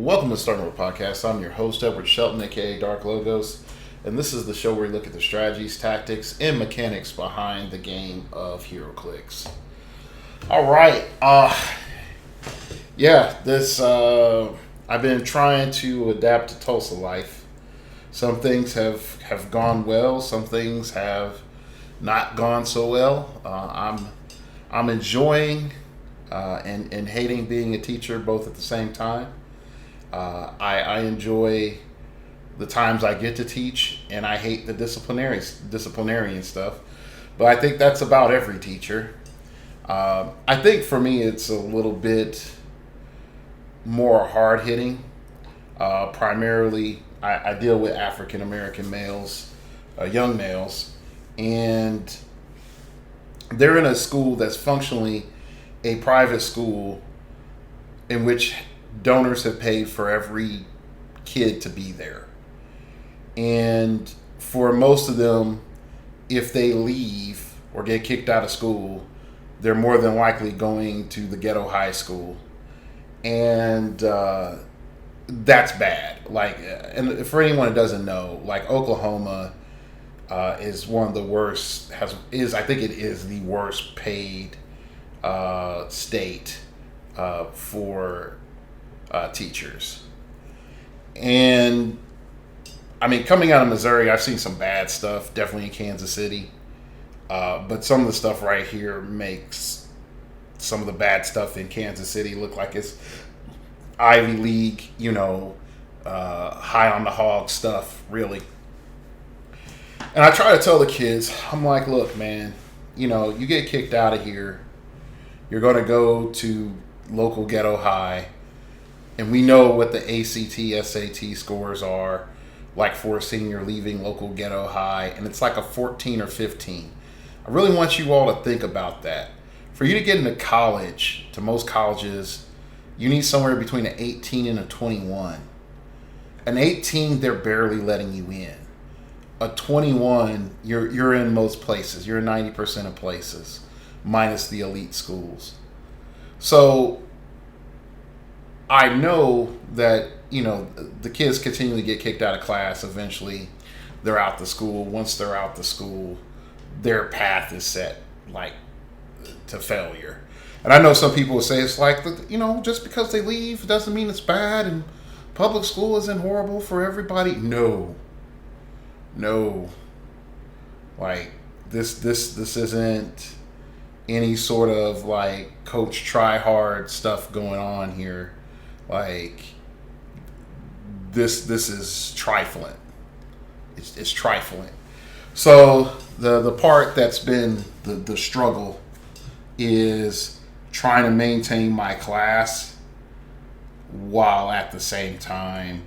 Welcome to Starting Over Podcast. I'm your host, Edward Shelton, aka Dark Logos, and this is the show where we look at the strategies, tactics, and mechanics behind the game of heroclix. All right, I've been trying to adapt to Tulsa life. Some things have gone well, some things have not gone so well. I'm enjoying and hating being a teacher both at the same time. I enjoy the times I get to teach, and I hate the disciplinarian stuff. But I think that's about every teacher. I think for me it's a little bit more hard hitting. Primarily, I deal with African American males, young males, and they're in a school that's functionally a private school in which donors have paid for every kid to be there. And for most of them, if they leave or get kicked out of school, they're more than likely going to the ghetto high school. And that's bad. And for anyone that doesn't know, Oklahoma is one of the worst, I think it is the worst paid state for teachers. And I mean, coming out of Missouri, I've seen some bad stuff, definitely in Kansas City. But some of the stuff right here makes some of the bad stuff in Kansas City look like it's Ivy League, high on the hog stuff, really. And I try to tell the kids, I'm like, look, man, you get kicked out of here, you're going to go to local ghetto high, and we know what the ACT, SAT scores are, like for a senior leaving local ghetto high, and it's like a 14 or 15. I really want you all to think about that. For you to get into college, to most colleges, you need somewhere between an 18 and a 21. An 18, they're barely letting you in. A 21, you're in most places. You're in 90% of places, minus the elite schools. So I know that, the kids continually get kicked out of class. Eventually, they're out the school. Once they're out the school, their path is set, to failure. And I know some people will say it's just because they leave doesn't mean it's bad, and public school isn't horrible for everybody. No. This isn't any sort of coach try hard stuff going on here. This is trifling. It's trifling. So the part that's been the struggle is trying to maintain my class while at the same time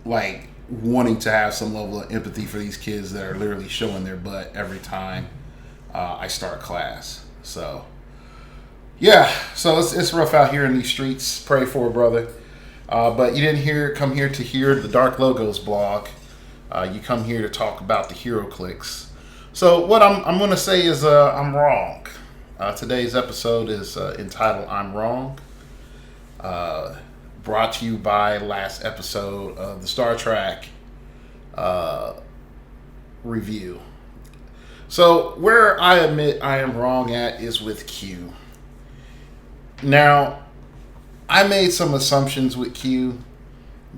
wanting to have some level of empathy for these kids that are literally showing their butt every time I start class. So it's rough out here in these streets. Pray for a brother. But you didn't come here to hear the Dark Logos blog. You come here to talk about the heroclix. So what I'm going to say is I'm wrong. Today's episode is entitled I'm Wrong. Brought to you by last episode of the Star Trek review. So where I admit I am wrong at is with Q. Now, I made some assumptions with Q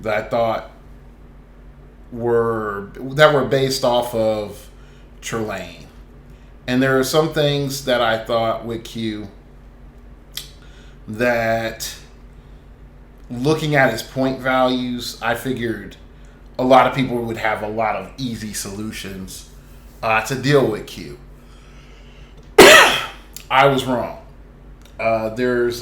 that I thought were based off of Trelane. And there are some things that I thought with Q that, looking at his point values, I figured a lot of people would have a lot of easy solutions to deal with Q. I was wrong. There's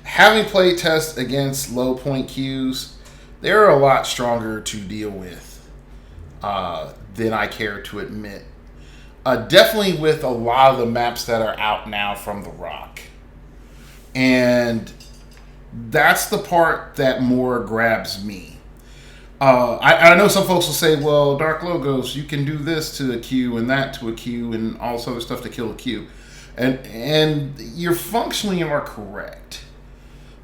having played tests against low point Qs, they're a lot stronger to deal with than I care to admit. Definitely with a lot of the maps that are out now from The Rock. And that's the part that more grabs me. I know some folks will say, well, Dark Logos, you can do this to a Q and that to a Q and all this other stuff to kill a Q. And you're functionally are correct.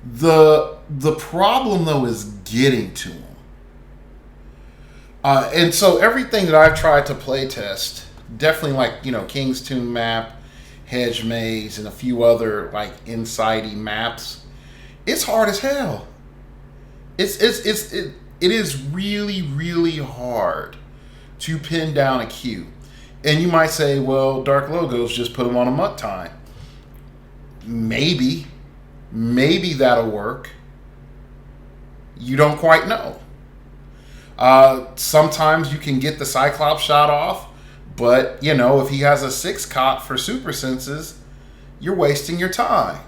The problem though is getting to them. And so everything that I've tried to play test, definitely like, King's Tomb map, Hedge Maze, and a few other like inside-y maps, it's hard as hell. It is really, really hard to pin down a queue. And you might say, well, Dark Logos, just put them on a mutt time. Maybe that'll work. You don't quite know. Sometimes you can get the Cyclops shot off, but if he has a 6 cot for super senses, you're wasting your time.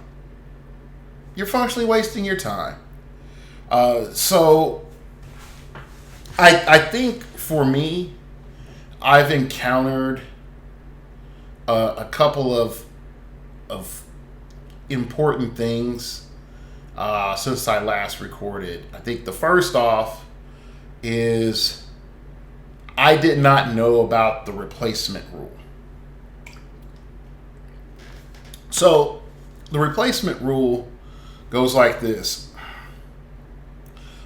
You're functionally wasting your time. So I think for me, I've encountered a couple of important things since I last recorded. I think the first off is I did not know about the replacement rule. So the replacement rule goes like this.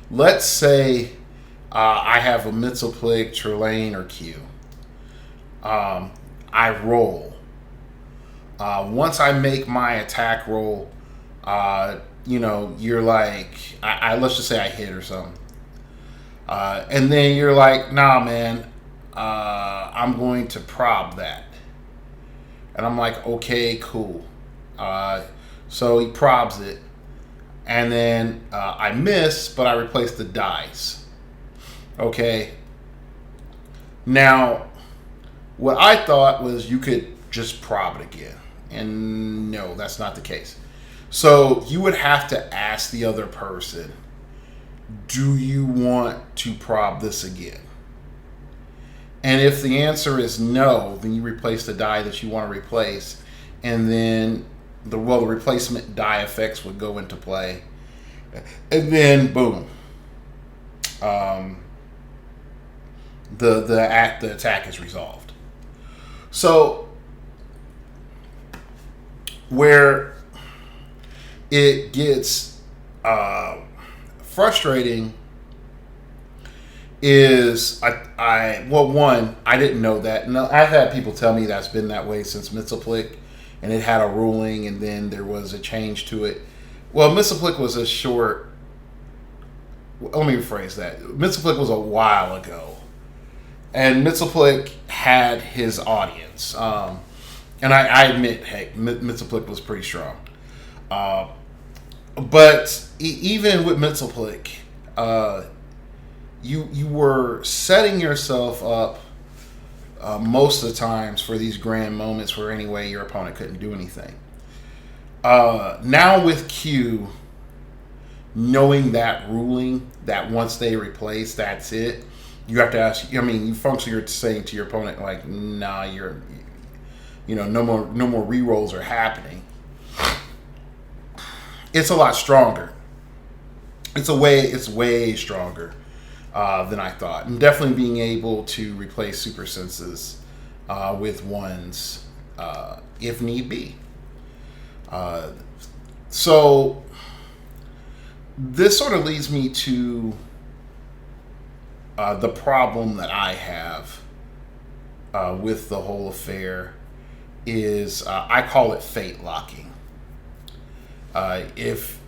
Let's say I have a Mitsoplik, Trelane, or Q. I roll. Once I make my attack roll, you're like, let's just say I hit or something. And then you're like, nah, man, I'm going to prob that. And I'm like, okay, cool. So he probs it. And then I miss, but I replace the dice. Okay. Now, what I thought was you could just prob it again. And no, that's not the case. So you would have to ask the other person, do you want to prob this again? And if the answer is no, then you replace the die that you want to replace. And then the replacement die effects would go into play. And then boom. The attack is resolved. So where it gets frustrating is I didn't know that. No, I've had people tell me that's been that way since Mitsoplik, and it had a ruling, and then there was a change to it. Well, Mitsoplik was a short. Let me rephrase that. Mitsoplik was a while ago, and Mitsoplik had his audience. And I admit, hey, Mitsoplik was pretty strong. But even with Mitsoplik, you were setting yourself up most of the times for these grand moments where anyway your opponent couldn't do anything. Now with Q, knowing that ruling, that once they replace, that's it. You have to ask. I mean, you're saying to your opponent like, nah, no more rerolls are happening. It's a lot stronger. It's way stronger than I thought, and definitely being able to replace super senses with ones if need be. So this sort of leads me to the problem that I have with the whole affair is I call it fate locking. If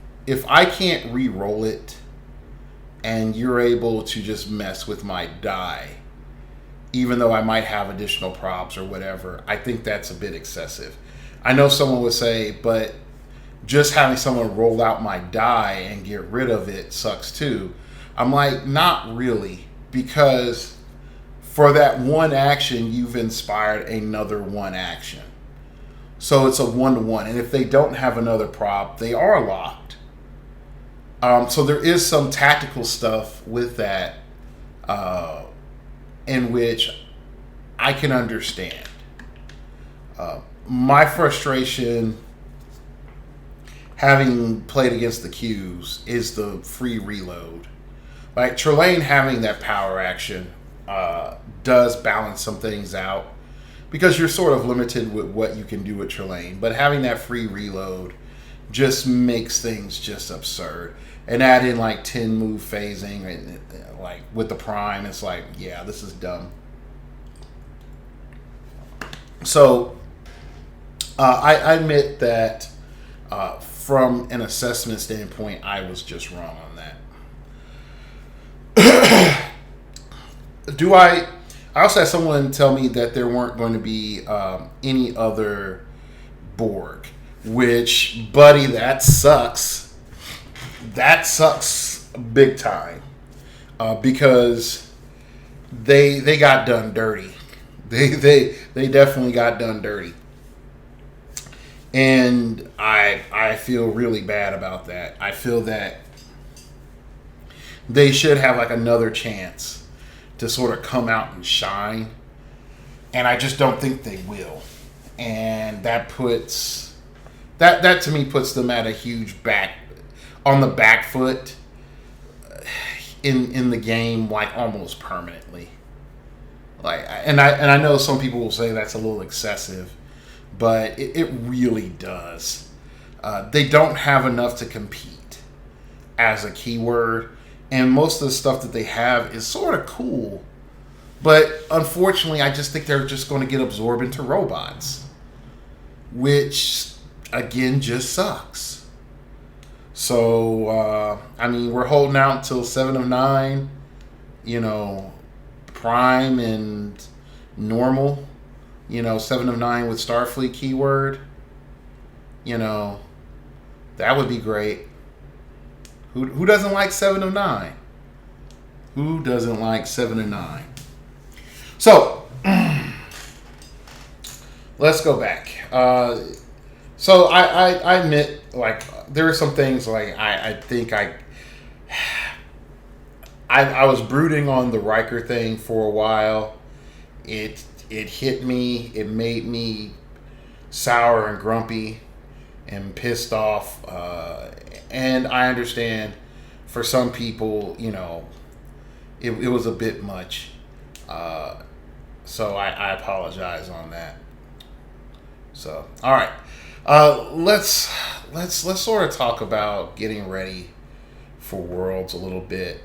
I can't re-roll it and you're able to just mess with my die, even though I might have additional props or whatever, I think that's a bit excessive. I know someone would say, but just having someone roll out my die and get rid of it sucks too. I'm like, not really, because for that one action, you've inspired another one action. So it's a 1-to-1. And if they don't have another prop, they are locked. So there is some tactical stuff with that in which I can understand. My frustration, having played against the Qs, is the free reload. Like Trelane having that power action does balance some things out, because you're sort of limited with what you can do with Trelane. But having that free reload just makes things just absurd. And add in like 10 move phasing, and like with the prime, it's like, yeah, this is dumb. So I admit that from an assessment standpoint, I was just wrong on that. Do I? I also had someone tell me that there weren't going to be any other Borg, which, buddy, that sucks. That sucks big time because they got done dirty. They definitely got done dirty, and I feel really bad about that. I feel that they should have like another chance to sort of come out and shine, and I just don't think they will. And that puts that to me puts them at a huge on the back foot in the game, like almost permanently. Like, and I know some people will say that's a little excessive, but it really does. They don't have enough to compete as a keyword, and most of the stuff that they have is sort of cool, but unfortunately, I just think they're just going to get absorbed into robots, which again just sucks. So I mean, we're holding out until 7 of 9, Prime and normal, 7 of 9 with Starfleet keyword, that would be great. Who doesn't like 7 of 9? Who doesn't like 7 of 9? So let's go back. So I admit, like, there are some things like I think I was brooding on the Riker thing for a while. It hit me. It made me sour and grumpy and pissed off. And I understand for some people, it was a bit much. So I apologize on that. So all right, let's sort of talk about getting ready for Worlds a little bit.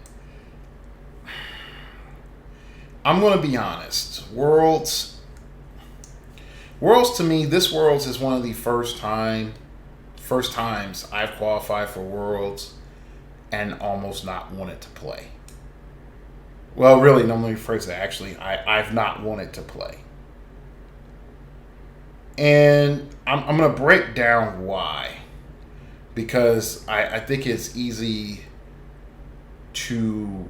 I'm going to be honest. Worlds to me, this Worlds is one of the first times I've qualified for Worlds and almost not wanted to play. Well, really, no, let me rephrase that. Actually, I've not wanted to play. And I'm going to break down why. Because I think it's easy to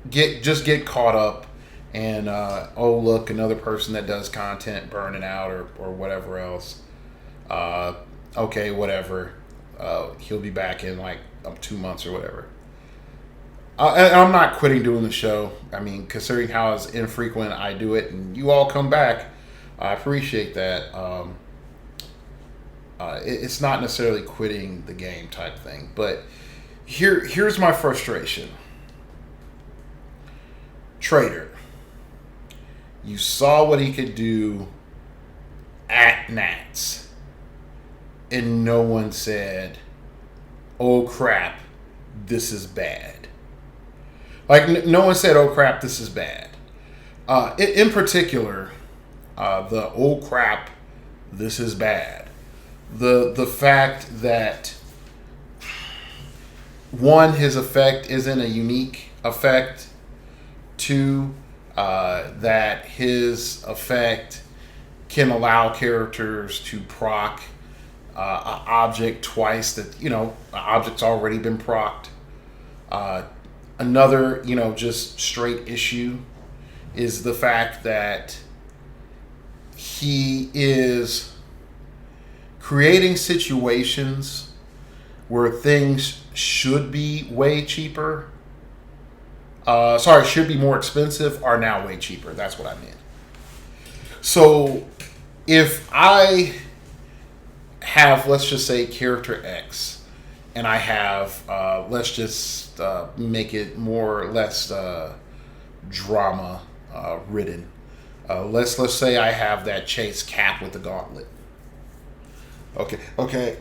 get caught up and look, another person that does content burning out or whatever else. Okay, whatever. He'll be back in like 2 months or whatever. And I'm not quitting doing the show. I mean, considering how infrequent I do it, and you all come back, I appreciate that. It's not necessarily quitting the game type thing, but here's my frustration. Trader, you saw what he could do at Nats, and no one said, "Oh crap, this is bad." Like, no one said, "Oh crap, this is bad." In particular, the "oh crap, this is bad." The fact that, one, his effect isn't a unique effect. Two, that his effect can allow characters to proc an object twice that, an object's already been procced. Another, just straight issue is the fact that he is creating situations where things should be way cheaper. Should be more expensive, are now way cheaper. That's what I meant. So if I have, let's just say, character X, and I have, let's just make it more or less drama ridden. Let's say I have that chase Cap with the gauntlet. Okay.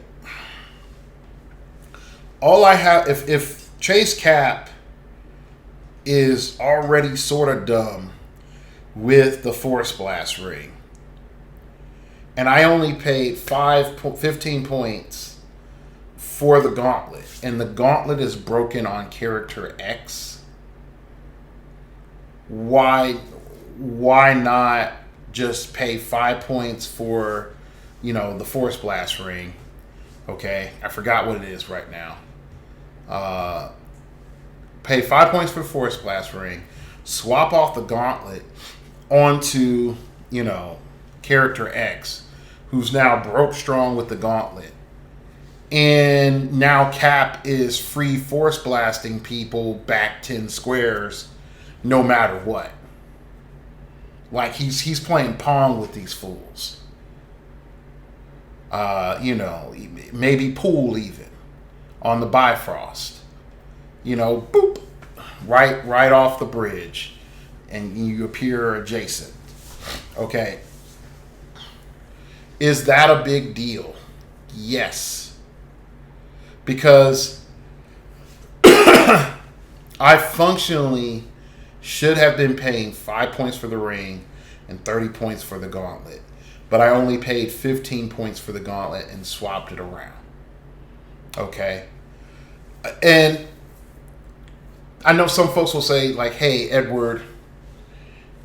All I have, if Chase Cap is already sort of dumb with the Force Blast ring, and I only paid 15 points for the gauntlet, and the gauntlet is broken on character X, why not just pay 5 points for, the Force Blast ring? Okay, I forgot what it is right now. Pay 5 points for the Force Blast ring, swap off the gauntlet onto, character X, who's now broke strong with the gauntlet. And now Cap is free force blasting people back 10 squares no matter what. Like he's playing Pong with these fools. Maybe pool even on the Bifrost. Boop, right off the bridge, and you appear adjacent. Okay. Is that a big deal? Yes. Because I functionally should have been paying 5 points for the ring and 30 points for the gauntlet. But I only paid 15 points for the gauntlet and swapped it around. Okay? And I know some folks will say, like, hey, Edward,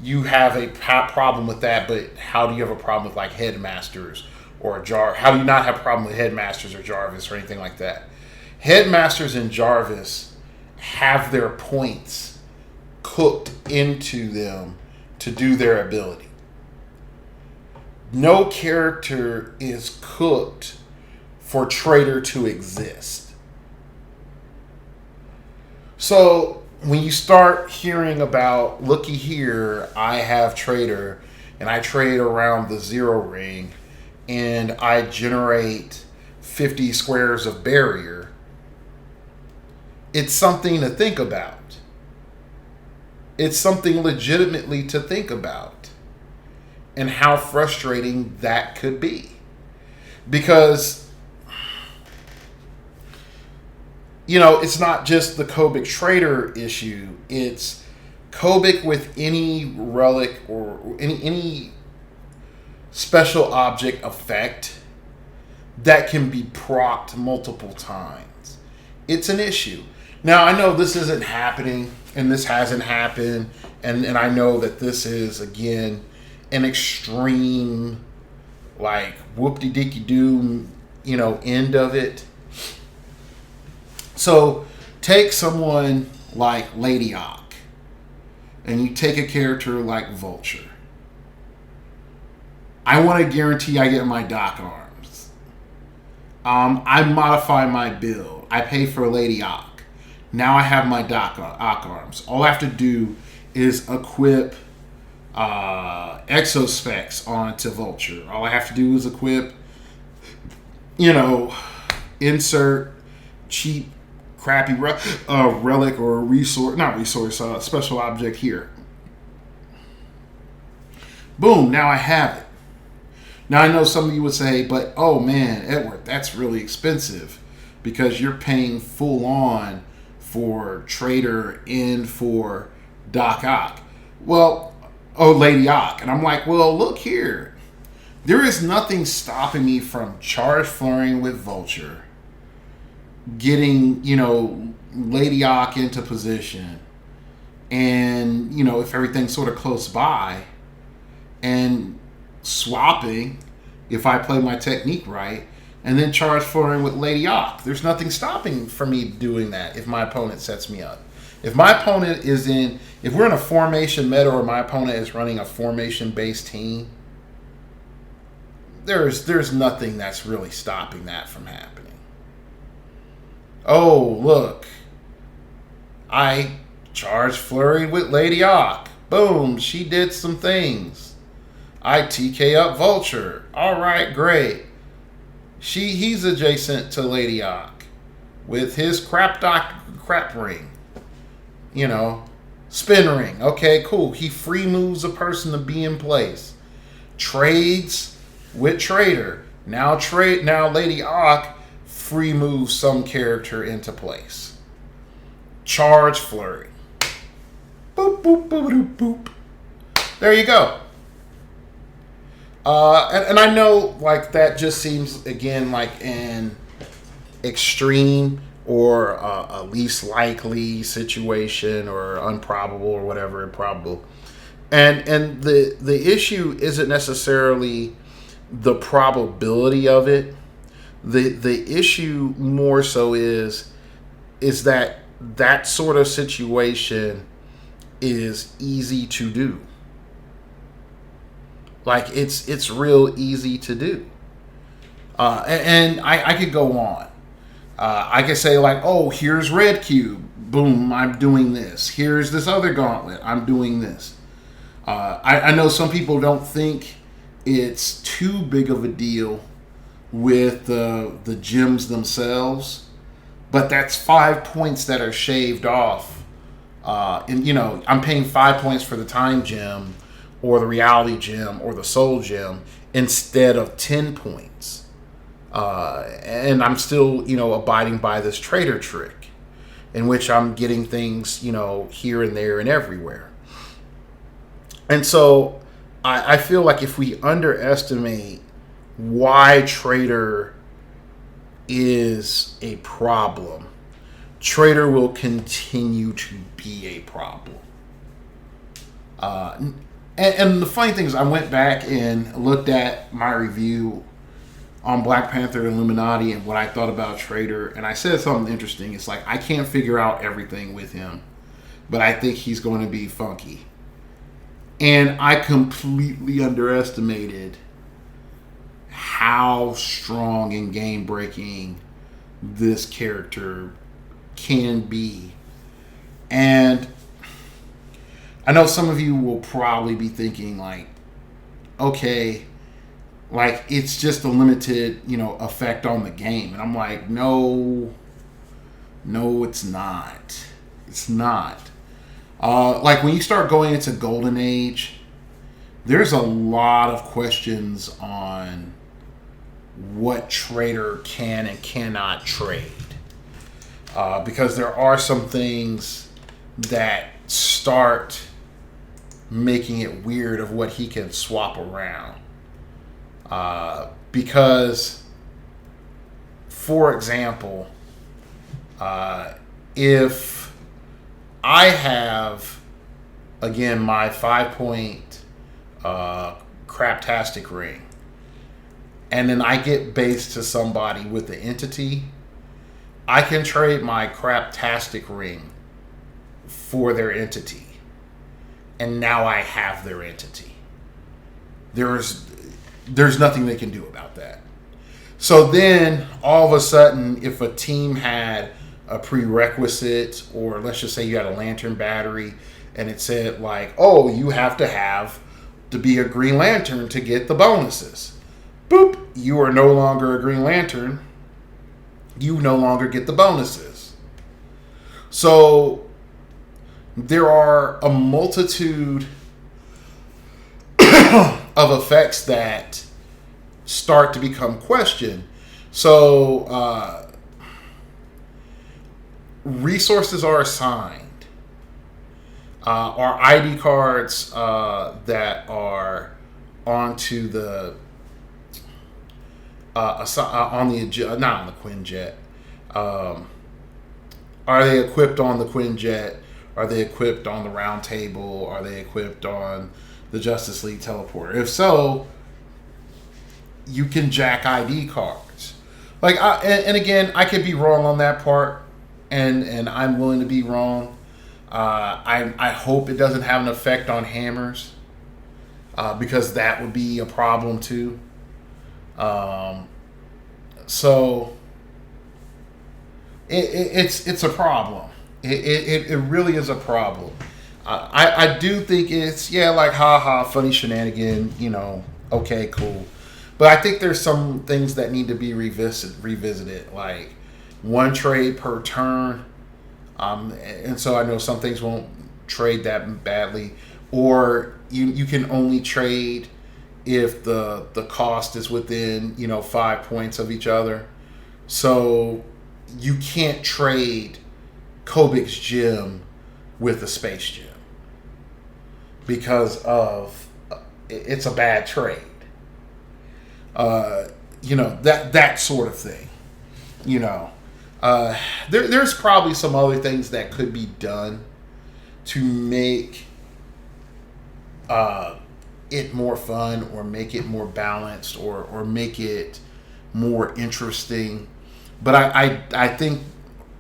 you have a problem with that, but how do you have a problem with, like, Headmasters or how do you not have a problem with Headmasters or Jarvis or anything like that? Headmasters and Jarvis have their points cooked into them to do their ability. No character is cooked for Traitor to exist. So when you start hearing about, looky here, I have Traitor and I trade around the zero ring and I generate 50 squares of barrier, it's something to think about. It's something legitimately to think about, and how frustrating that could be. Because, it's not just the Kobik Traitor issue. It's Kobik with any relic or any special object effect that can be procced multiple times. It's an issue. Now, I know this isn't happening, and this hasn't happened, and I know that this is, again, an extreme, like, whoop-de-dicky-doo, end of it. So, take someone like Lady Ock, and you take a character like Vulture. I want to guarantee I get my Doc Arms. I modify my build. I pay for Lady Ock. Now I have my Doc Arms. All I have to do is equip exospecs onto Vulture. All I have to do is equip, insert cheap, crappy relic or special object here. Boom, now I have it. Now I know some of you would say, but oh man, Edward, that's really expensive because you're paying full on for Traitor and for Doc Ock. Lady Ock. And I'm like, well, look here. There is nothing stopping me from charge flurrying with Vulture, getting, Lady Ock into position, and, if everything's sort of close by, and swapping, if I play my technique right, and then charge flurrying with Lady Ock. There's nothing stopping for me doing that if my opponent sets me up. If my opponent if we're in a formation meta or my opponent is running a formation-based team, there's nothing that's really stopping that from happening. Oh, look. I charge flurried with Lady Ock. Boom, she did some things. I TK up Vulture. All right, great. He's adjacent to Lady Ock with his crap ring. Spin ring. Okay, cool. He free moves a person to be in place. Trades with Traitor. Now Lady Ock free moves some character into place. Charge flurry. Boop boop boop boop boop. There you go. And I know, like, that just seems, again, like an extreme or a least likely situation or improbable or whatever, improbable. And the issue isn't necessarily the probability of it. The issue more so is that sort of situation is easy to do. Like, it's real easy to do. And I could go on. I could say, like, oh, here's red cube. Boom, I'm doing this. Here's this other gauntlet. I'm doing this. I know some people don't think it's too big of a deal with the gems themselves, but that's 5 points that are shaved off. And, I'm paying 5 points for the time gem or the reality gem or the soul gem instead of 10 points. And I'm still, abiding by this trader trick in which I'm getting things, here and there and everywhere. And so I feel like if we underestimate why trader is a problem, trader will continue to be a problem. And the funny thing is, I went back and looked at my review on Black Panther and Illuminati and what I thought about Trader, and I said something interesting. It's like, I can't figure out everything with him, but I think he's going to be funky. And I completely underestimated how strong and game-breaking this character can be. And I know some of you will probably be thinking, like, okay, like, it's just a limited, effect on the game. And I'm like, no, it's not. It's not. Like, when you start going into Golden Age, there's a lot of questions on what trader can and cannot trade. Because there are some things that start making it weird of what he can swap around. Because, for example, if I have, again, my 5-point craptastic ring, and then I get base to somebody with the entity, I can trade my craptastic ring for their entity. And now I have their entity. There's nothing they can do about that. So then, all of a sudden, if a team had a prerequisite, or let's just say you had a lantern battery, and it said, like, oh, you have to be a Green Lantern to get the bonuses. Boop, you are no longer a Green Lantern. You no longer get the bonuses. So there are a multitude of effects that start to become questioned. So resources are assigned. Our ID cards that are onto the on the not on the Quinjet. Are they equipped on the Quinjet? Are they equipped on the Round Table? Are they equipped on the Justice League teleporter? If so, you can jack ID cards. Like, and again, I could be wrong on that part, and I'm willing to be wrong. I hope it doesn't have an effect on hammers, because that would be a problem too. So it's a problem. It really is a problem. I do think it's, like, haha, funny shenanigan, okay, cool. But I think there's some things that need to be revisited, like one trade per turn. And so I know some things won't trade that badly, or you can only trade if the cost is within 5 points of each other. So you can't trade Kobik's gym with the Space Gym because of it's a bad trade. That sort of thing. There's probably some other things that could be done to make it more fun, or make it more balanced, or make it more interesting. But I think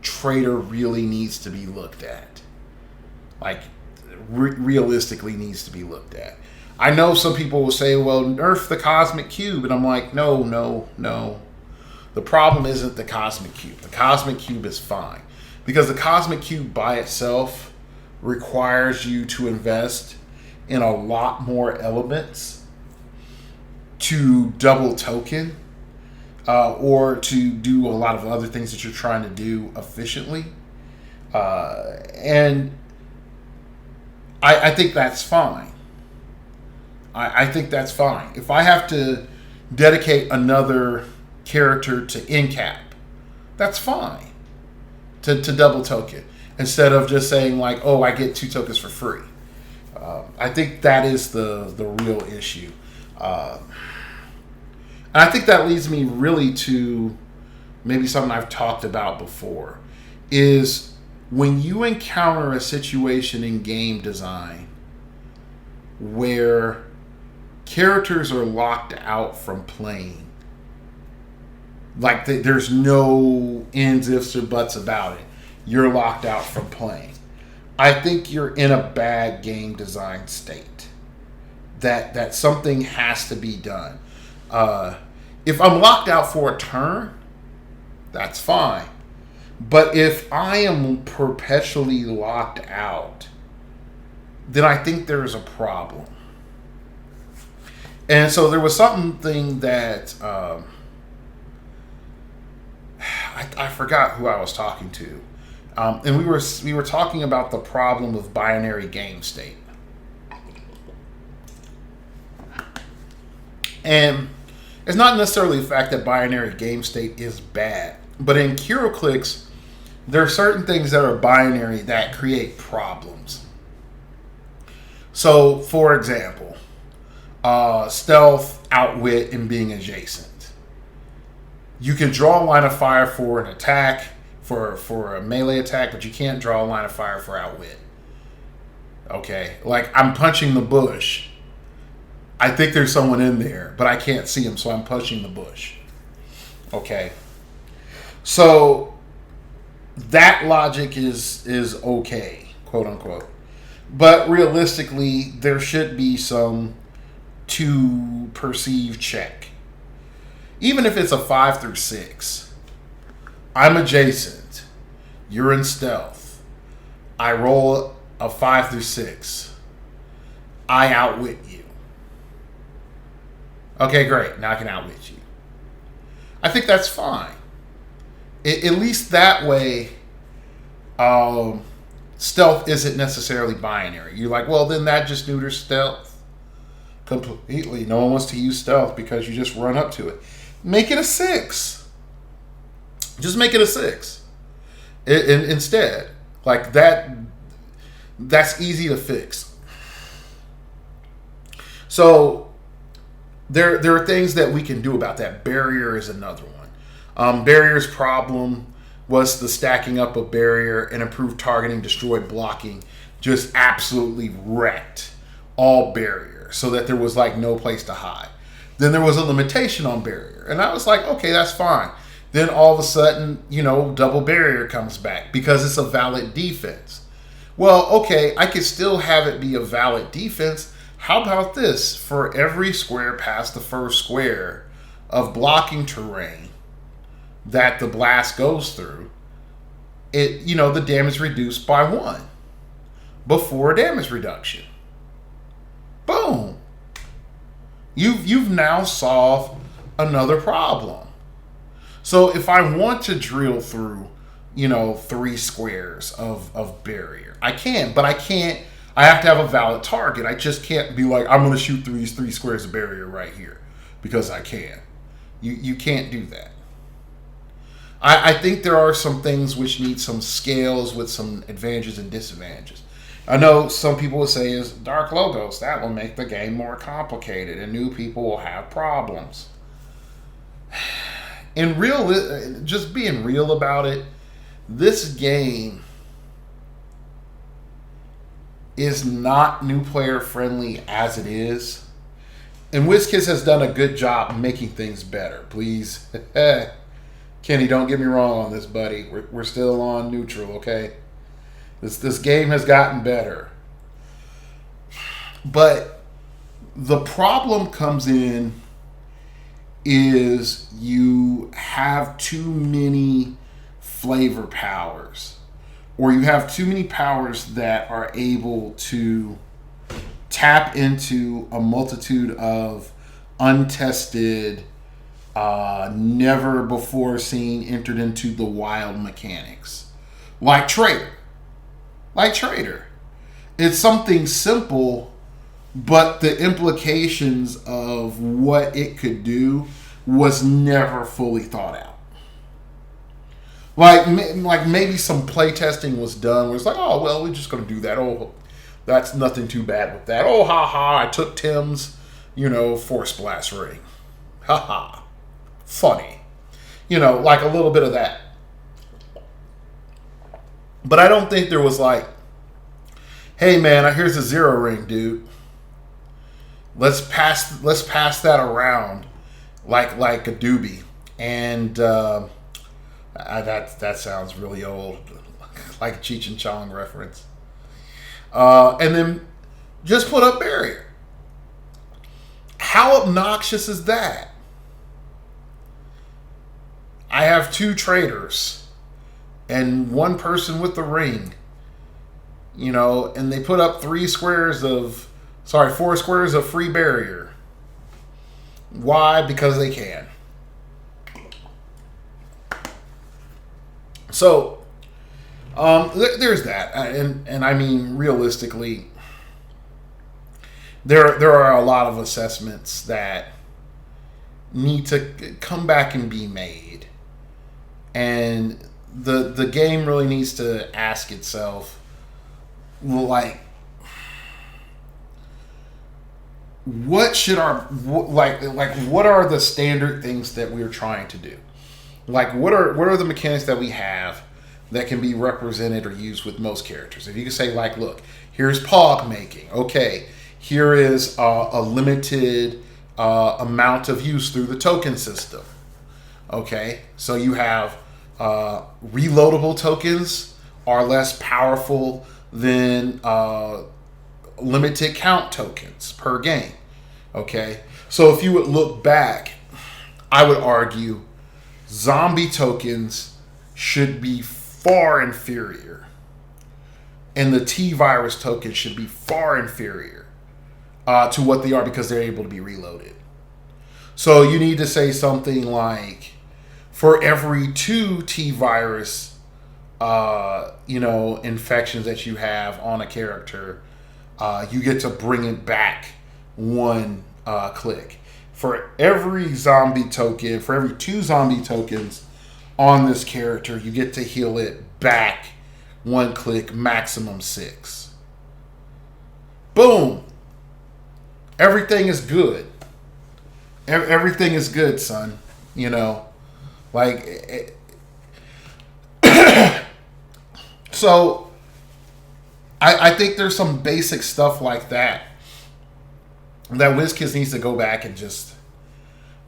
Trader really needs to be looked at. Like, realistically needs to be looked at. I know some people will say, well, nerf the Cosmic Cube. And I'm like, no. The problem isn't the Cosmic Cube. The Cosmic Cube is fine. Because the Cosmic Cube by itself requires you to invest in a lot more elements to double token, or to do a lot of other things that you're trying to do efficiently. And I think that's fine. I think that's fine. If I have to dedicate another character to incap, that's fine. To double token. Instead of just saying like, oh, I get 2 tokens for free. I think that is the real issue. And I think that leads me really to maybe something I've talked about before, is when you encounter a situation in game design where characters are locked out from playing, like there's no ends, ifs, or buts about it. You're locked out from playing. I think you're in a bad game design state. That something has to be done. If I'm locked out for a turn, that's fine. But if I am perpetually locked out, then I think there's a problem. And so there was something that I forgot who I was talking to. And we were talking about the problem of binary game state. And it's not necessarily the fact that binary game state is bad, but in heroclix, there are certain things that are binary that create problems. So, for example, stealth, outwit, and being adjacent. You can draw a line of fire for an attack, for a melee attack, but you can't draw a line of fire for outwit. Okay, like I'm punching the bush. I think there's someone in there, but I can't see him, so I'm punching the bush. Okay, so that logic is okay, quote unquote. But realistically, there should be some to perceive check. Even if it's a 5 through 6. I'm adjacent. You're in stealth. I roll a 5 through 6. I outwit you. Okay, great. Now I can outwit you. I think that's fine. At least that way, stealth isn't necessarily binary. You're like, well, then that just neuters stealth completely. No one wants to use stealth because you just run up to it. Make it a 6. Just make it a 6. Instead, like that's easy to fix. So there are things that we can do about that. Barrier is another one. Barrier's problem was the stacking up of barrier and improved targeting, destroyed blocking, just absolutely wrecked all barrier so that there was like no place to hide. Then there was a limitation on barrier, and I was like, okay, that's fine. Then all of a sudden, double barrier comes back because it's a valid defense. Well, okay, I could still have it be a valid defense. How about this? For every square past the first square of blocking terrain that the blast goes through, the damage reduced by 1 before damage reduction. Boom. You've now solved another problem. So if I want to drill through, 3 squares of barrier, I can, but I I have to have a valid target. I just can't be like, I'm going to shoot through these 3 squares of barrier right here because I can. You can't do that. I think there are some things which need some scales with some advantages and disadvantages. I know some people will say is dark logos. That will make the game more complicated and new people will have problems. Just being real about it, this game is not new player friendly as it is. And WizKids has done a good job making things better. Please. Kenny, don't get me wrong on this, buddy. We're still on neutral, okay? This game has gotten better. But the problem comes in is you have too many flavor powers, or you have too many powers that are able to tap into a multitude of untested, never before seen, entered into the wild mechanics. Like Trader. It's something simple, but the implications of what it could do was never fully thought out. Like maybe some playtesting was done where it's like, oh, well, we're just going to do that. Oh, that's nothing too bad with that. Oh, ha, I took Tim's, Force Blast ring. Ha ha. Funny. Like a little bit of that. But I don't think there was like, hey man, here's a 0 ring, dude. Let's pass that around like a doobie. And that sounds really old, like a Cheech and Chong reference. And then just put up barrier. How obnoxious is that? I have 2 traders and 1 person with the ring, and they put up 4 squares of free barrier. Why? Because they can. So, there's that. And I mean, realistically, there are a lot of assessments that need to come back and be made. And the game really needs to ask itself, like, what are the standard things that we're trying to do? Like, what are the mechanics that we have that can be represented or used with most characters? If you can say, like, look, here's Pog making. Okay, here is a limited amount of use through the token system. Okay, so you have reloadable tokens are less powerful than limited count tokens per game. Okay, so if you would look back, I would argue zombie tokens should be far inferior, and the T-virus tokens should be far inferior to what they are because they're able to be reloaded. So you need to say something like, for every 2 T-virus, infections that you have on a character, you get to bring it back 1 click. For every zombie token, for every 2 zombie tokens on this character, you get to heal it back 1 click, maximum 6. Boom. Everything is good. Everything is good, son. So I think there's some basic stuff like that WizKids needs to go back and just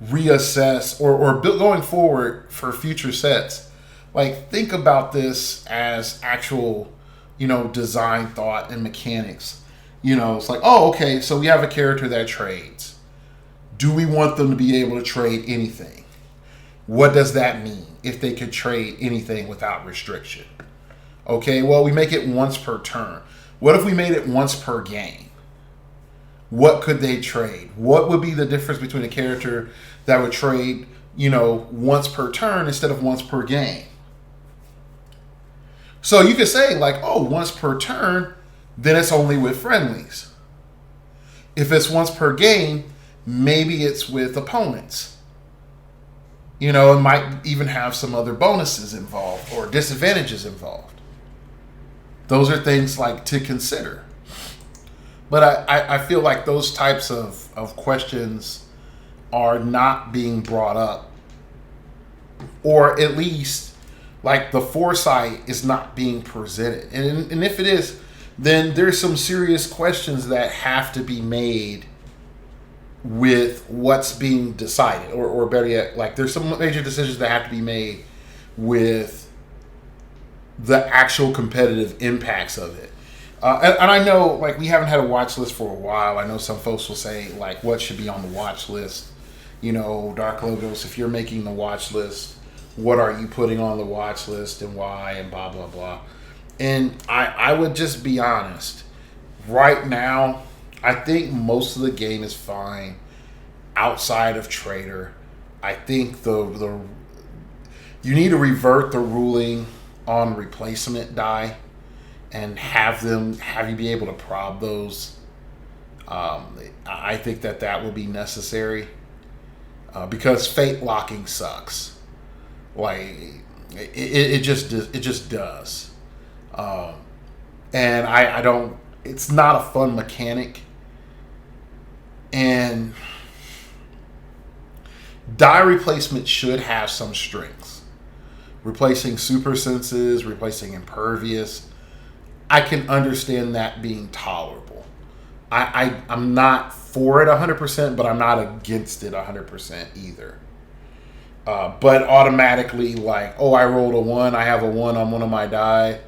reassess or going forward for future sets. Like, think about this as actual, design thought and mechanics. It's like, oh, okay, so we have a character that trades. Do we want them to be able to trade anything? What does that mean if they could trade anything without restriction? Okay, well, we make it once per turn. What if we made it once per game? What could they trade? What would be the difference between a character that would trade, once per turn instead of once per game? So you could say, like, oh, once per turn, then it's only with friendlies. If it's once per game, maybe it's with opponents. You know, it might even have some other bonuses involved or disadvantages involved. Those are things like to consider. But I feel like those types of questions are not being brought up. Or at least, like, the foresight is not being presented. And if it is, then there's some serious questions that have to be made with what's being decided. Or better yet, like, there's some major decisions that have to be made with the actual competitive impacts of it. And I know, like, we haven't had a watch list for a while. I know some folks will say, like, what should be on the watch list? You know, Dark Logos, if you're making the watch list, what are you putting on the watch list and why and blah, blah, blah. And I would just be honest. Right now, I think most of the game is fine outside of Trader. I think the you need to revert the ruling on replacement die and have you be able to prob those. I think that will be necessary because fate locking sucks. Like it just does, and I don't. It's not a fun mechanic, and die replacement should have some strengths. Replacing super senses, replacing impervious. I can understand that being tolerable. I'm not for it 100%, but I'm not against it 100% either. But automatically, like, oh, I rolled a 1. I have a 1 on one of my die.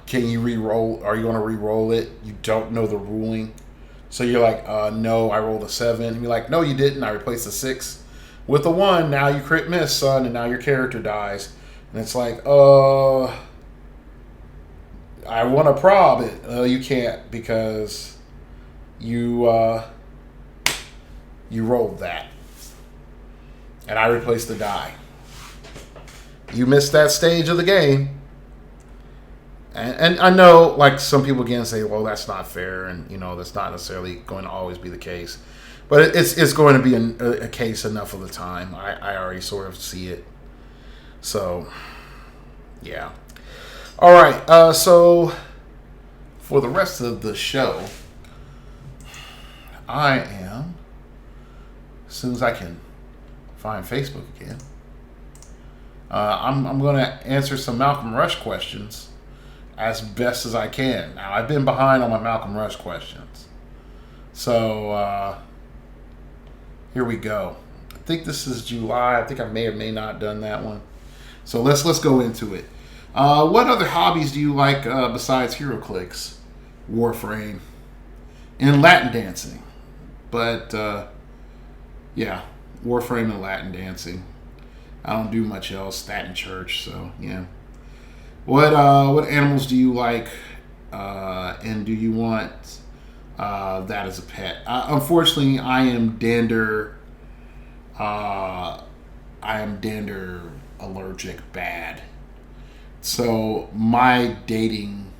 Can you re-roll? Are you going to re-roll it? You don't know the ruling. So you're like, no, I rolled a 7. And you're like, no, you didn't. I replaced a 6 with a 1. Now you crit miss, son, and now your character dies. And it's like, I want to prob it. You can't because you rolled that. And I replaced the die. You missed that stage of the game. And I know, like, some people again say, well, that's not fair. And, you know, that's not necessarily going to always be the case. But it's going to be a case enough of the time. I already sort of see it. So, yeah. All right, so for the rest of the show, I am, as soon as I can find Facebook again, I'm going to answer some Malcolm Rush questions as best as I can. Now, I've been behind on my Malcolm Rush questions. So, here we go. I think this is July. I think I may or may not done that one. So let's go into it. What other hobbies do you like besides heroclix, Warframe, and Latin dancing? But yeah, Warframe and Latin dancing. I don't do much else. That in church, so yeah. What animals do you like, and do you want that as a pet? Unfortunately, I am dander allergic bad. So my dating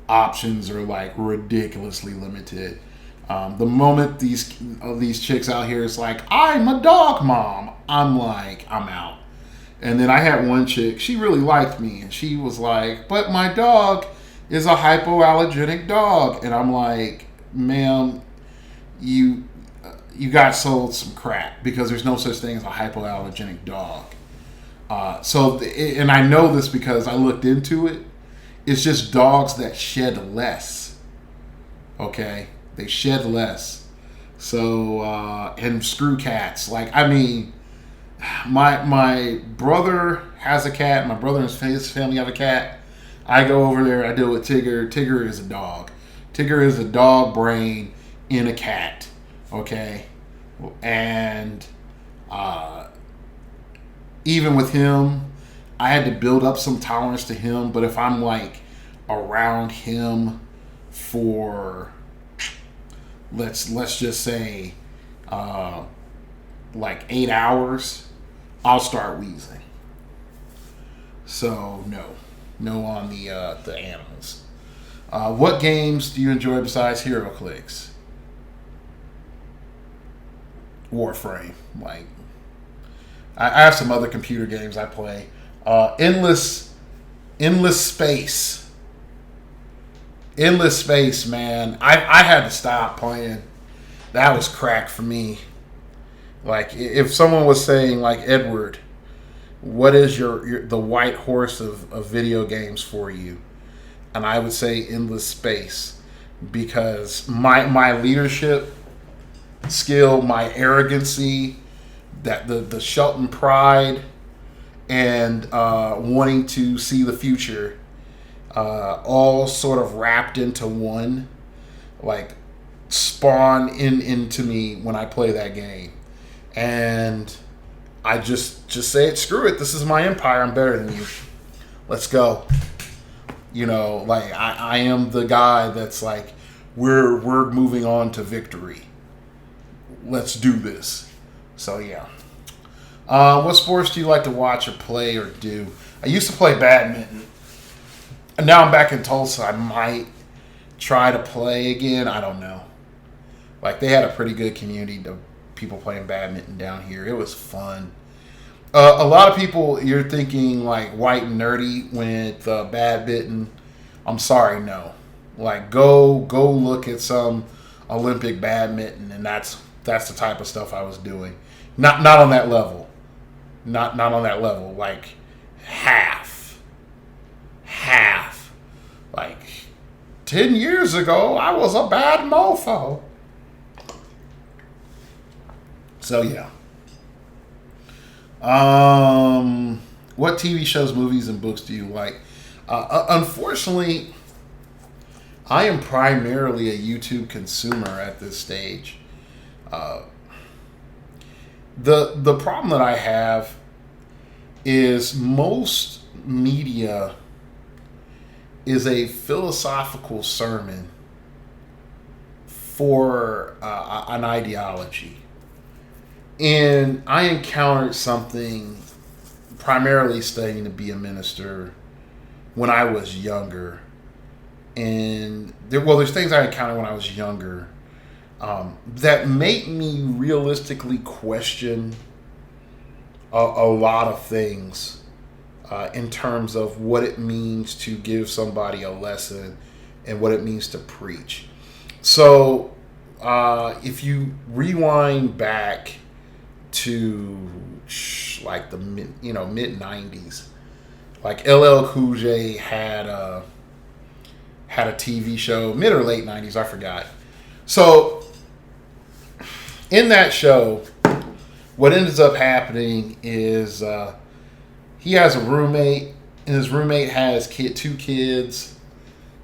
options are like ridiculously limited. The moment these chicks out here is like, I'm a dog mom, I'm like, I'm out. And then I had one chick, she really liked me, and she was like, but my dog is a hypoallergenic dog. And I'm like, ma'am, you got sold some crap, because there's no such thing as a hypoallergenic dog. And I know this because I looked into it. It's just dogs that shed less. Okay? They shed less. So, and screw cats. Like, I mean, my brother has a cat. My brother and his family have a cat. I go over there. I deal with Tigger. Tigger is a dog. Tigger is a dog brain in a cat. Okay? And, even with him, I had to build up some tolerance to him. But if I'm like around him for, let's just say, like 8 hours, I'll start wheezing. So no on the animals. What games do you enjoy besides heroclix? Warframe. Like, I have some other computer games I play. Endless space. Endless space, man. I had to stop playing. That was crack for me. Like, if someone was saying, like, Edward, what is the white horse of video games for you? And I would say endless space, because my leadership skill, my arrogancy, that the Shelton pride, and wanting to see the future, all sort of wrapped into one, like, spawn into me when I play that game. And I just say it, screw it, this is my empire, I'm better than you. Let's go. Like, I am the guy that's like, we're moving on to victory. Let's do this. So yeah. What sports do you like to watch or play or do? I used to play badminton. And now I'm back in Tulsa. I might try to play again. I don't know. Like, they had a pretty good community of people playing badminton down here. It was fun. A lot of people, you're thinking like white and nerdy with badminton. I'm sorry, no. Like, go look at some Olympic badminton, and that's the type of stuff I was doing. Not on that level. Not on that level. Like, half. Like, 10 years ago, I was a bad mofo. So yeah. What TV shows, movies, and books do you like? Unfortunately, I am primarily a YouTube consumer at this stage. The problem that I have is most media is a philosophical sermon for an ideology. And I encountered something, primarily studying to be a minister, when I was younger. And there's things I encountered when I was younger that make me realistically question a lot of things in terms of what it means to give somebody a lesson and what it means to preach. So if you rewind back to like the mid 90s, like LL Cool J had a TV show, mid or late 90s, I forgot. So in that show, what ends up happening is he has a roommate, and his roommate has two kids,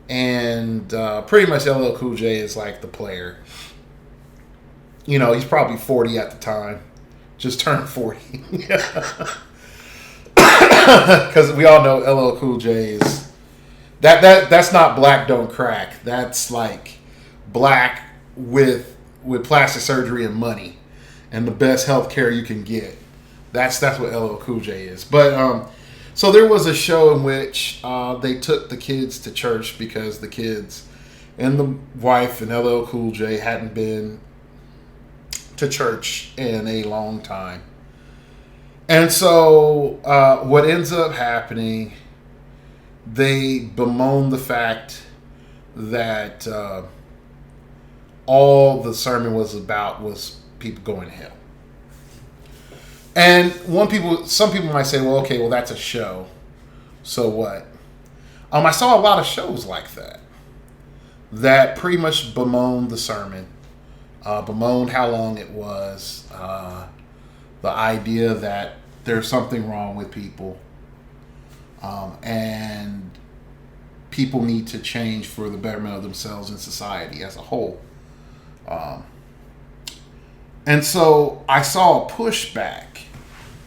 and pretty much LL Cool J is like the player. He's probably 40 at the time. Just turned 40. Because we all know LL Cool J is... That's not black don't crack. That's like black with plastic surgery and money and the best health care you can get. That's what LL Cool J is. But so there was a show in which they took the kids to church because the kids and the wife and LL Cool J hadn't been to church in a long time. And so what ends up happening, they bemoan the fact that all the sermon was about was people going to hell. And some people might say, well, okay, well, that's a show. So what? I saw a lot of shows like that pretty much bemoaned the sermon, bemoaned how long it was, the idea that there's something wrong with people, and people need to change for the betterment of themselves and society as a whole. And so I saw a pushback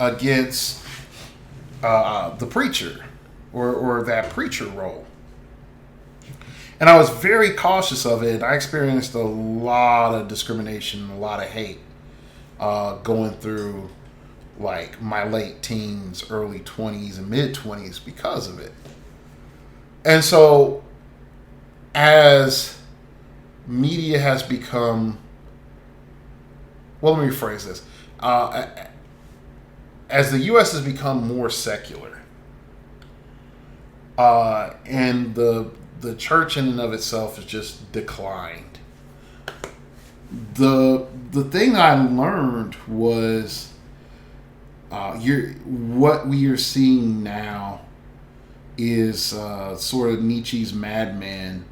against the preacher or that preacher role. And I was very cautious of it. I experienced a lot of discrimination, a lot of hate going through like my late teens, early 20s, and mid 20s because of it. And so as media has become, well, let me rephrase this. As the U.S. has become more secular, and the church in and of itself has just declined. The thing I learned was what we are seeing now is sort of Nietzsche's madman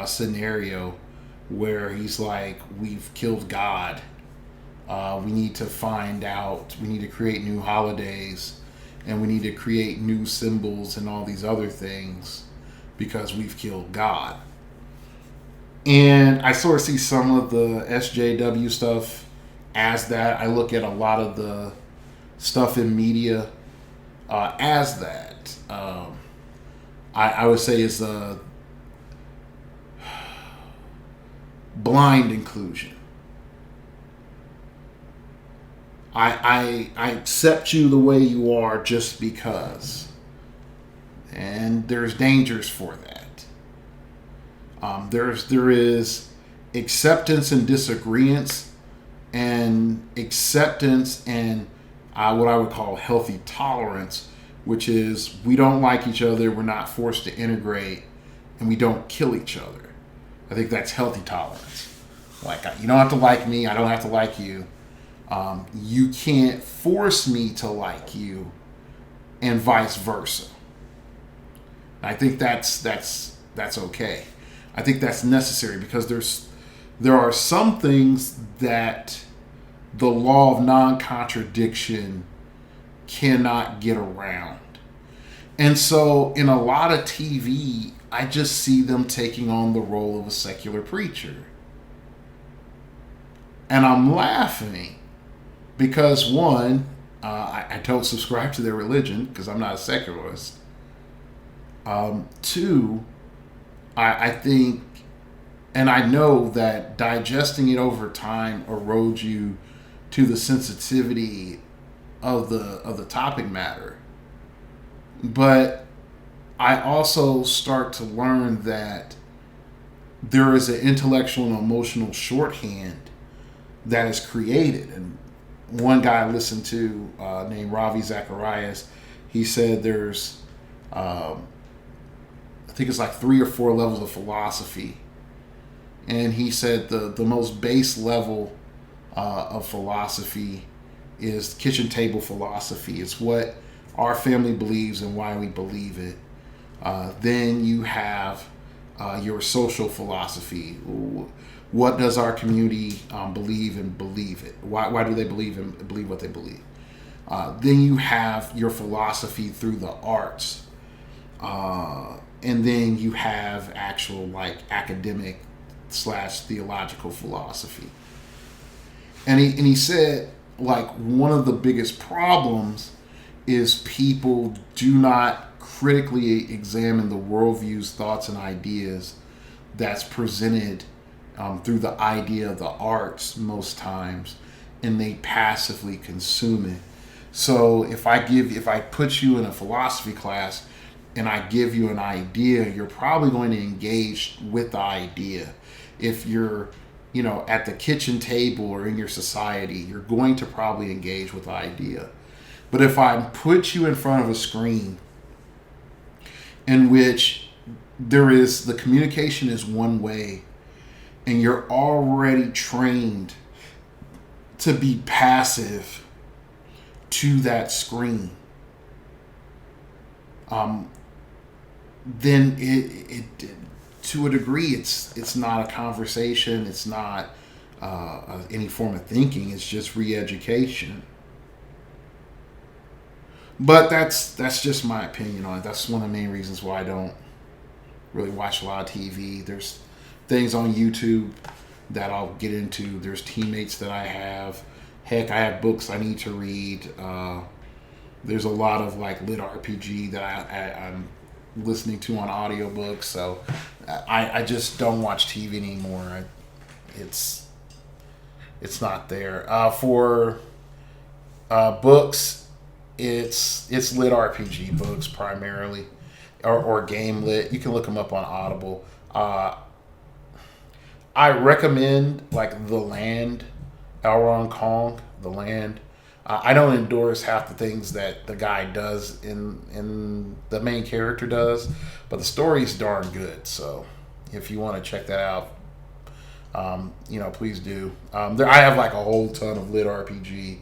scenario, where he's like, we've killed God. We need to find out. We need to create new holidays, and we need to create new symbols and all these other things because we've killed God. And I sort of see some of the SJW stuff as that. I look at a lot of the stuff in media as that. I would say is a blind inclusion. I accept you the way you are just because. And there's dangers for that. There is acceptance and disagreements, and acceptance and what I would call healthy tolerance, which is we don't like each other, we're not forced to integrate, and we don't kill each other. I think that's healthy tolerance. Like, you don't have to like me, I don't have to like you. You can't force me to like you, and vice versa. I think that's okay. I think that's necessary because there are some things that the law of non-contradiction cannot get around. And so in a lot of TV, I just see them taking on the role of a secular preacher. And I'm laughing because, one, I don't subscribe to their religion because I'm not a secularist. Two, I think, and I know that digesting it over time erodes you to the sensitivity of the topic matter. But I also start to learn that there is an intellectual and emotional shorthand that is created. And one guy I listened to named Ravi Zacharias, he said there's I think it's like 3 or 4 levels of philosophy. And he said the most base level of philosophy is kitchen table philosophy. It's what our family believes and why we believe it. Then you have your social philosophy. What does our community believe and believe it? Why do they believe what they believe? Then you have your philosophy through the arts. And then you have actual like academic / theological philosophy. And he said like one of the biggest problems is people do not critically examine the worldviews, thoughts, and ideas that's presented through the idea of the arts most times, and they passively consume it. So if I put you in a philosophy class and I give you an idea, you're probably going to engage with the idea. If you're, at the kitchen table or in your society, you're going to probably engage with the idea. But if I put you in front of a screen in which the communication is one way, and you're already trained to be passive to that screen, then it to a degree it's not a conversation, it's not any form of thinking, it's just re-education. But that's just my opinion on it. That's one of the main reasons why I don't really watch a lot of TV. There's things on YouTube that I'll get into. There's teammates that I have. Heck, I have books I need to read. There's a lot of like lit RPG that I'm listening to on audiobooks. So I just don't watch TV anymore. It's not there. For books, it's lit RPG books primarily, or game lit. You can look them up on Audible. Uh, I recommend like The Land, Elron Kong, The Land. I don't endorse half the things that the guy does in the main character does, but the story's darn good. So if you want to check that out, please do. I have like a whole ton of lit RPG.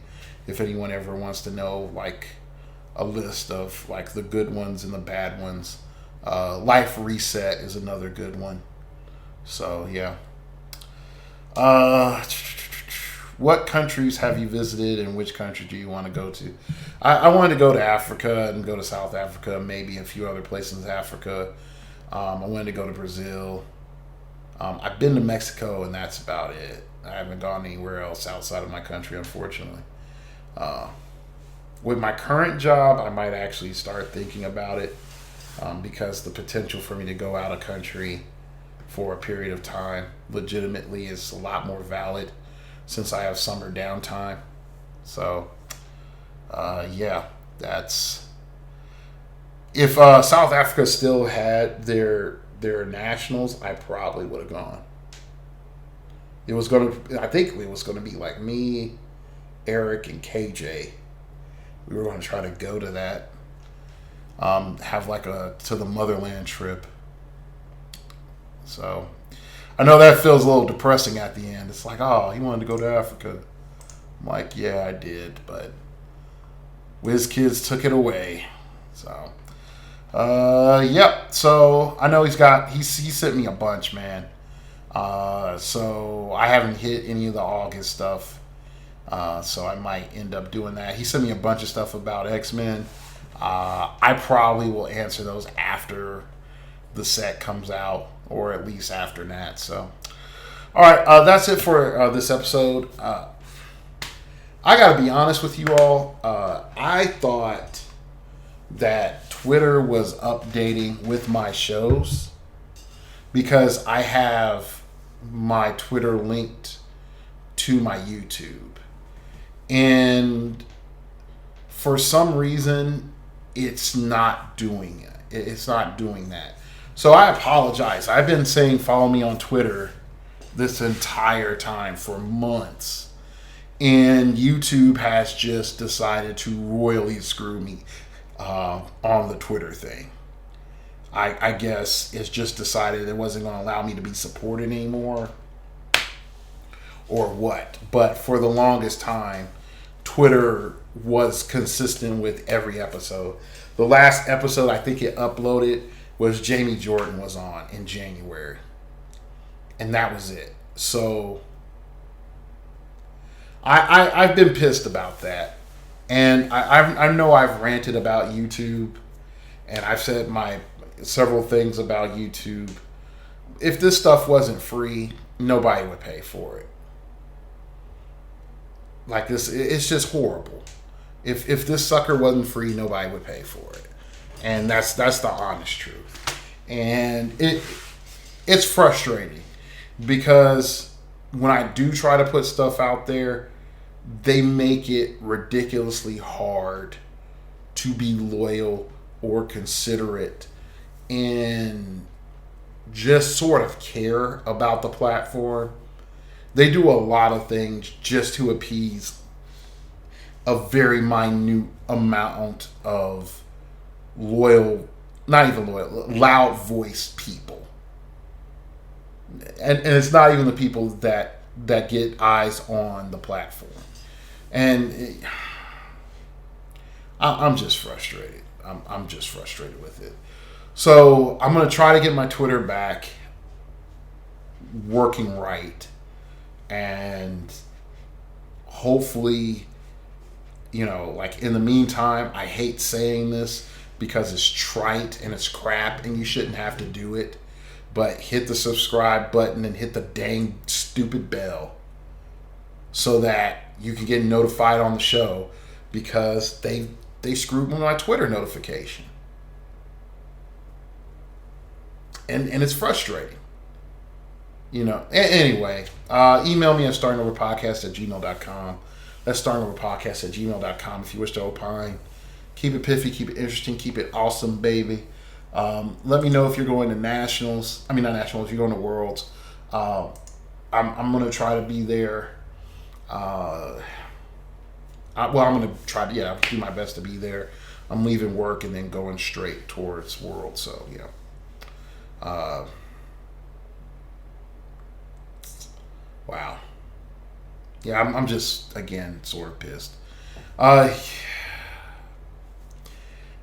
If anyone ever wants to know like a list of like the good ones and the bad ones, Life Reset is another good one. So yeah. What countries have you visited, and which country do you want to go to? I wanted to go to Africa and go to South Africa, maybe a few other places in Africa. I wanted to go to Brazil. I've been to Mexico, and that's about it. I haven't gone anywhere else outside of my country, unfortunately. With my current job, I might actually start thinking about it because the potential for me to go out of country for a period of time legitimately is a lot more valid since I have summer downtime. So, that's... If South Africa still had their nationals, I probably would have gone. I think it was gonna be like me, Eric, and KJ. We were gonna try to go to that. Have like a to the motherland trip. So I know that feels a little depressing at the end. It's like, oh, he wanted to go to Africa. I'm like, yeah, I did, but Wiz Kids took it away. So, yep. So I know he sent me a bunch, man. So I haven't hit any of the August stuff. So I might end up doing that. He sent me a bunch of stuff about X-Men. I probably will answer those after the set comes out, or at least after that. So, all right, that's it for this episode. I gotta be honest with you all. I thought that Twitter was updating with my shows because I have my Twitter linked to my YouTube, and for some reason, it's not doing it. It's not doing that. So I apologize. I've been saying follow me on Twitter this entire time for months. And YouTube has just decided to royally screw me on the Twitter thing. I guess it's just decided it wasn't going to allow me to be supported anymore. Or what. But for the longest time, Twitter was consistent with every episode. The last episode I think it uploaded was Jamie Jordan was on in January. And that was it. So I've been pissed about that. And I know I've ranted about YouTube. And I've said my several things about YouTube. If this stuff wasn't free, nobody would pay for it. Like this, it's just horrible. If this sucker wasn't free, nobody would pay for it. And that's the honest truth. And it's frustrating because when I do try to put stuff out there, they make it ridiculously hard to be loyal or considerate and just sort of care about the platform. They do a lot of things just to appease a very minute amount of loud voiced people. And it's not even the people that get eyes on the platform. And I'm just frustrated. I'm just frustrated with it. So I'm going to try to get my Twitter back working right. And hopefully, like in the meantime, I hate saying this because it's trite and it's crap and you shouldn't have to do it. But hit the subscribe button and hit the dang stupid bell so that you can get notified on the show because they screwed with my Twitter notification. And it's frustrating. Anyway, email me at startingoverpodcast@gmail.com. That's startingoverpodcast@gmail.com if you wish to opine. Keep it piffy, keep it interesting, keep it awesome, baby. Let me know if you're going to nationals. I mean, not nationals. If you're going to worlds, uh, I'm going to try to be there. I'm going to try to do my best to be there. I'm leaving work and then going straight towards worlds. So uh, wow. Yeah, I'm just again sort of pissed. Uh,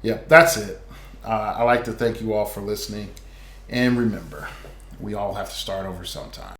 yeah, that's it. I like to thank you all for listening, and remember, we all have to start over sometime.